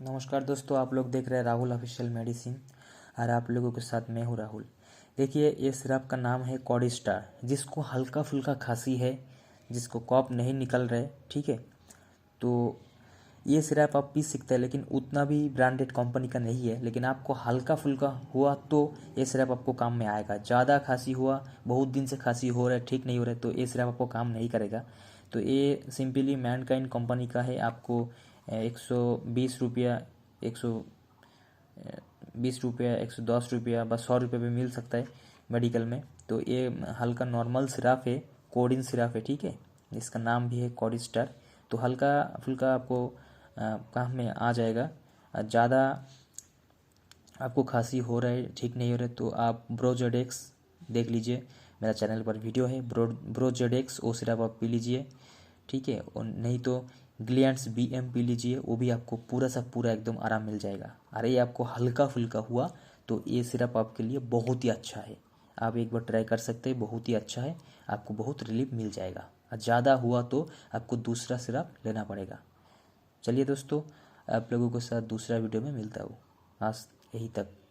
नमस्कार दोस्तों, आप लोग देख रहे हैं राहुल ऑफिशियल मेडिसिन और आप लोगों के साथ मैं हूँ राहुल। देखिए, ये सिरप का नाम है कॉर्डिस्टार। जिसको हल्का फुल्का खांसी है, जिसको कफ नहीं निकल रहे, ठीक है, तो ये सिरप आप पी सकते हैं, लेकिन उतना भी ब्रांडेड कंपनी का नहीं है। लेकिन आपको हल्का फुल्का हुआ तो ये सिरप आपको काम में आएगा। ज़्यादा खांसी हुआ, बहुत दिन से खांसी हो रहा है, ठीक नहीं हो रहा है, तो ये सिरप आपको काम नहीं करेगा। तो ये सिंपली मैनकाइंड कंपनी का है। आपको 120 रुपया, 120 रुपया, 110 रुपया, बस 100 रुपये पे मिल सकता है मेडिकल में। तो ये हल्का नॉर्मल सिरप है, कोडिन सिरप है, ठीक है। इसका नाम भी है कॉर्डिस्टार। तो हल्का फुल्का आपको काम में आ जाएगा। ज़्यादा आपको खांसी हो रहा है, ठीक नहीं हो रहा है, तो आप ब्रोजेडेक्स देख लीजिए। मेरा चैनल पर वीडियो है, ब्रोजेडेक्स वो सिरप आप पी लीजिए, ठीक है। और नहीं तो ग्लियांट्स BM पी लीजिए, वो भी आपको पूरा सा पूरा एकदम आराम मिल जाएगा। अरे ये आपको हल्का फुल्का हुआ तो ये सिरप आपके लिए बहुत ही अच्छा है। आप एक बार ट्राई कर सकते हैं, बहुत ही अच्छा है, आपको बहुत रिलीफ मिल जाएगा। और ज़्यादा हुआ तो आपको दूसरा सिरप लेना पड़ेगा। चलिए दोस्तों, आप लोगों के साथ दूसरा वीडियो में मिलता हूँ। आज यही तक।